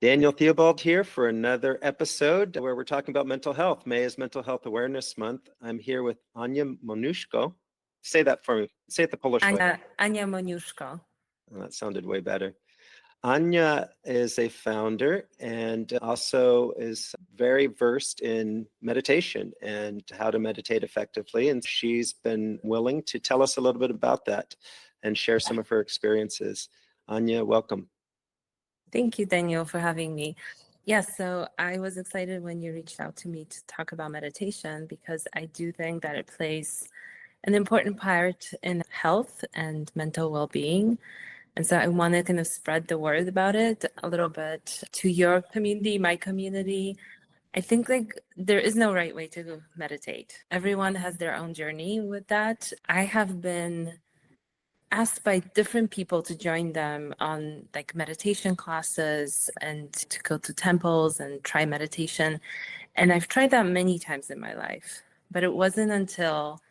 Daniel Theobald here for another episode where we're talking about mental health. May is Mental Health Awareness Month. I'm here with Ania Moniuszko. Say that for me. Say it the Polish way. Ania Moniuszko. Oh, that sounded way better. Ania is a founder and also is very versed in meditation and how to meditate effectively. And she's been willing to tell us a little bit about that and share some of her experiences. Ania, welcome. Thank you, Daniel, for having me. Yes, so I was excited when you reached out to me to talk about meditation because I do think that it plays an important part in health and mental well-being. And so I want to kind of spread the word about it a little bit to your community, my community. I think there is no right way to meditate. Everyone has their own journey with that. I have been asked by different people to join them on meditation classes and to go to temples and try meditation. And I've tried that many times in my life, but it wasn't until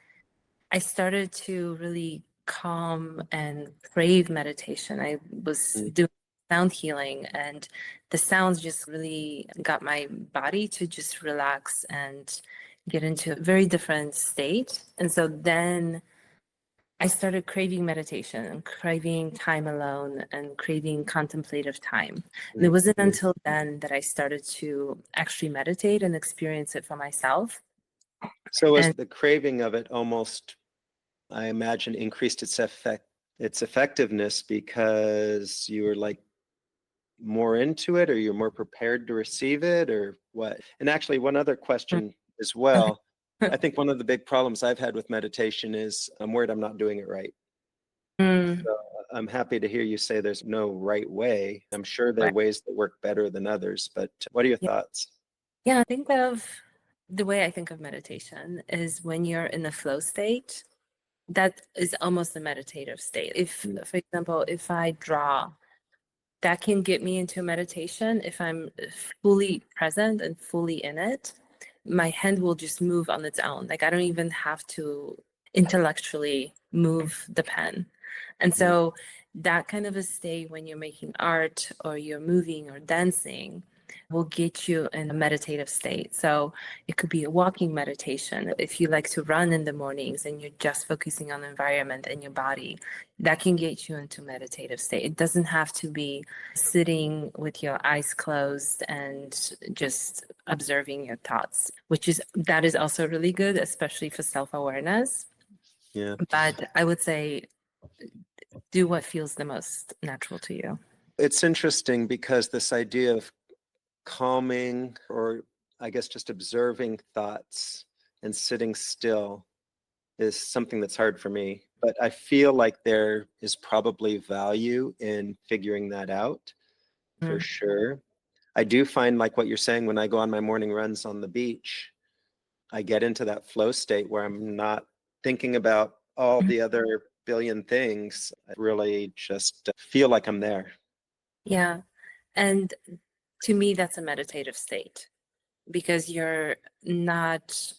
I started to really calm and crave meditation. I was doing sound healing, and the sounds just really got my body to just relax and get into a very different state. And so then I started craving meditation and craving time alone and craving contemplative time. And it wasn't until then that I started to actually meditate and experience it for myself. So was the craving of it almost, I imagine, increased its effectiveness because you were more into it, or you're more prepared to receive it, or what? And actually, one other question as well. I think one of the big problems I've had with meditation is I'm worried I'm not doing it right. So I'm happy to hear you say there's no right way. I'm sure there are ways that work better than others, but what are your thoughts? Yeah, the way I think of meditation is when you're in the flow state. That is almost a meditative state. If, for example, if I draw, that can get me into meditation. If I'm fully present and fully in it, my hand will just move on its own. I don't even have to intellectually move the pen. And so that kind of a state when you're making art or you're moving or dancing will get you in a meditative state. So it could be a walking meditation. If you like to run in the mornings and you're just focusing on the environment and your body, that can get you into meditative state. It doesn't have to be sitting with your eyes closed and just observing your thoughts, that is also really good, especially for self-awareness. Yeah. But I would say do what feels the most natural to you. It's interesting because this idea of calming, or I guess just observing thoughts and sitting still, is something that's hard for me. But I feel like there is probably value in figuring that out for sure. I do find, like what you're saying, when I go on my morning runs on the beach, I get into that flow state where I'm not thinking about all the other billion things. I really just feel like I'm there. Yeah. And to me, that's a meditative state because you're not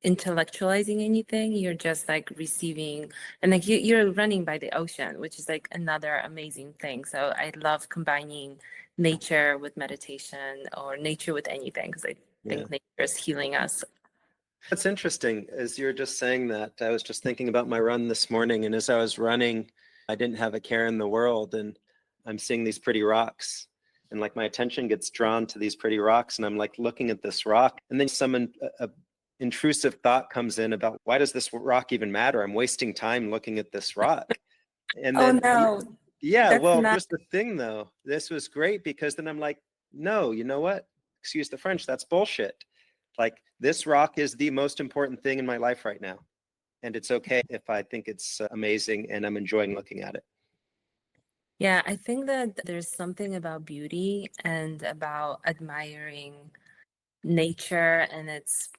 intellectualizing anything. You're just receiving, and you're running by the ocean, which is another amazing thing. So I love combining nature with meditation or nature with anything because I think nature is healing us. That's interesting. As you're just saying that, I was just thinking about my run this morning, and as I was running, I didn't have a care in the world, and I'm seeing these pretty rocks, and my attention gets drawn to these pretty rocks, and I'm looking at this rock, and then a intrusive thought comes in about, why does this rock even matter? I'm wasting time looking at this rock. And then, here's the thing though. This was great because then I'm like, no, you know what? Excuse the French, that's bullshit. This rock is the most important thing in my life right now. And it's okay if I think it's amazing and I'm enjoying looking at it. Yeah, I think that there's something about beauty and about admiring nature and its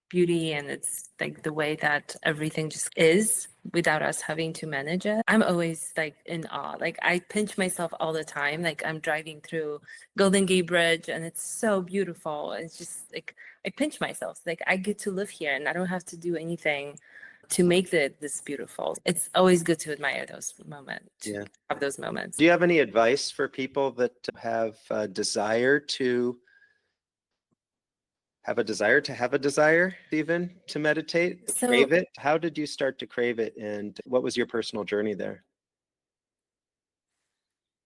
beauty and it's the way that everything just is without us having to manage it. I'm always in awe. I pinch myself all the time. I'm driving through Golden Gate Bridge and it's so beautiful. It's just I pinch myself. I get to live here and I don't have to do anything to make this beautiful. It's always good to admire those moments, to Yeah. have those moments. Do you have any advice for people that have a desire to have a desire even to meditate, So, crave it? How did you start to crave it, and what was your personal journey there?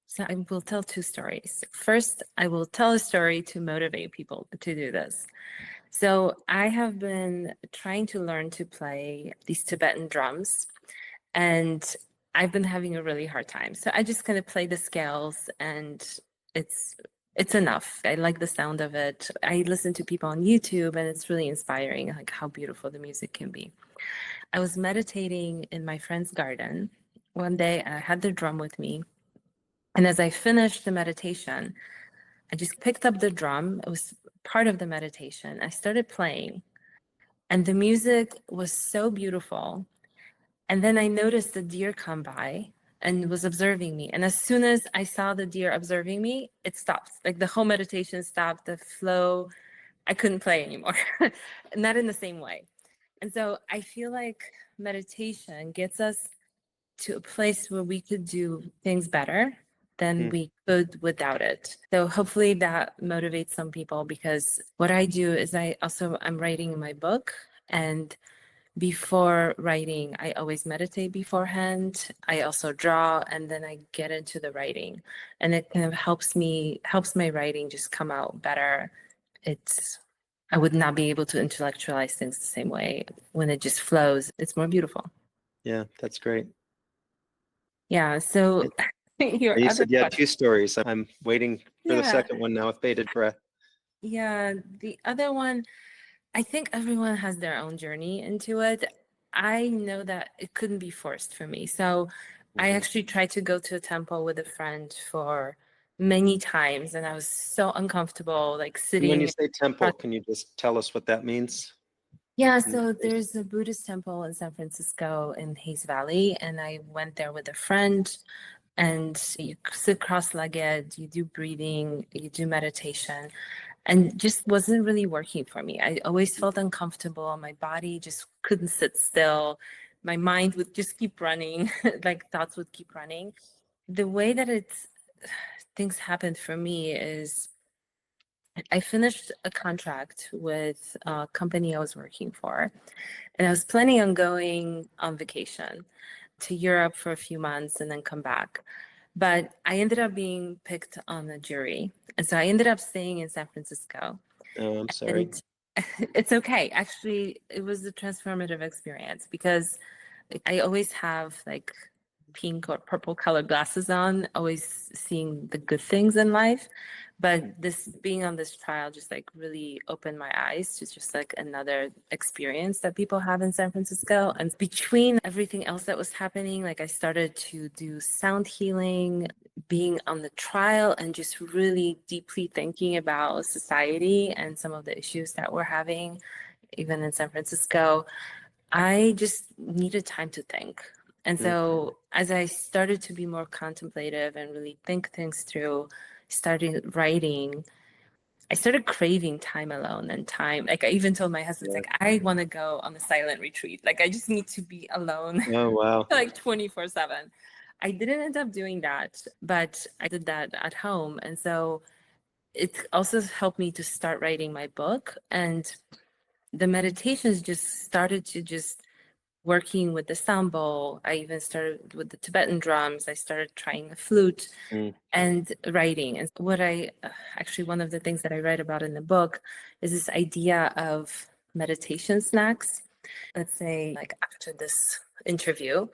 so I will tell two stories. First, I will tell a story to motivate people to do this. So I have been trying to learn to play these Tibetan drums, and I've been having a really hard time. So I just kind of play the scales, and it's it's enough. I like the sound of it. I listen to people on YouTube, and it's really inspiring, like how beautiful the music can be. I was meditating in my friend's garden. One day I had the drum with me, and as I finished the meditation, I just picked up the drum. It was part of the meditation. I started playing, and the music was so beautiful. And then I noticed the deer come by and was observing me. And as soon as I saw the deer observing me, it stopped. Like the whole meditation stopped, the flow. I couldn't play anymore. Not in the same way. And so I feel like meditation gets us to a place where we could do things better than Mm. we could without it. So hopefully that motivates some people, because what I do is I'm writing my book, and before writing, I always meditate beforehand. I also draw, and then I get into the writing, and it kind of helps my writing just come out better. I would not be able to intellectualize things the same way. When it just flows, it's more beautiful. Yeah, that's great. Yeah. So your You other said you had question. two stories. I'm waiting for the Yeah. second one now with bated breath. Yeah. The other one, I think everyone has their own journey into it. I know that it couldn't be forced for me. So I Mhm. actually tried to go to a temple with a friend for many times, and I was so uncomfortable, like And when you sitting. say temple, can you just tell us what that means? Yeah, In so this there's a Buddhist temple in San Francisco in Hayes Valley, and I went there with a friend. And you sit cross-legged, you do breathing, you do meditation, and just wasn't really working for me. I always felt uncomfortable. My body just couldn't sit still. My mind would just keep running, like thoughts would keep running. The way that things happened for me is I finished a contract with a company I was working for, and I was planning on going on vacation to Europe for a few months and then come back. But I ended up being picked on a jury. And so I ended up staying in San Francisco. Oh, I'm sorry. And it's okay. Actually, it was a transformative experience, because I always have like pink or purple colored glasses on, always seeing the good things in life. But this being on this trial just like really opened my eyes to just like another experience that people have in San Francisco. And between everything else that was happening, like I started to do sound healing, being on the trial, and just really deeply thinking about society and some of the issues that we're having, even in San Francisco. I just needed time to think. And Mm. so as I started to be more contemplative and really think things through, started writing, I started craving time alone and time. Like I even told my husband, Yeah. like, I want to go on a silent retreat. Like I just need to be alone Oh, wow. like 24/7. I didn't end up doing that, but I did that at home. And so it also helped me to start writing my book. And the meditations just started to just working with the sound bowl. I even started with the Tibetan drums. I started trying the flute Mm. and writing. And what actually, one of the things that I write about in the book is this idea of meditation snacks. Let's say, like, after this interview,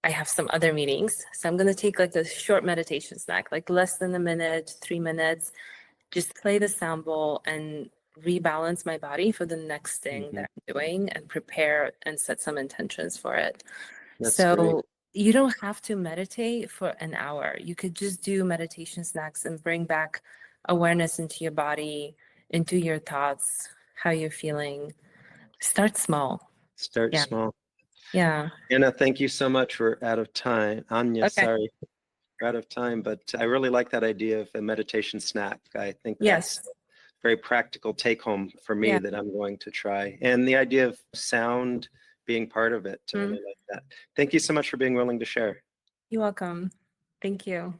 I have some other meetings. So I'm going to take like a short meditation snack, like less than a minute, 3 minutes, just play the sound bowl and rebalance my body for the next thing Mhm. that I'm doing and prepare and set some intentions for it. That's great. So you don't have to meditate for an hour. You could just do meditation snacks and bring back awareness into your body, into your thoughts, how you're feeling. Start small. Start Yeah. small. Yeah. Anna, thank you so much. We're out of time. Anya, Okay. sorry, we're out of time, but I really like that idea of a meditation snack. I think that's Yes. very practical take home for me Yeah. that I'm going to try. And the idea of sound being part of it. I Mm. really like that. Thank you so much for being willing to share. You're welcome. Thank you.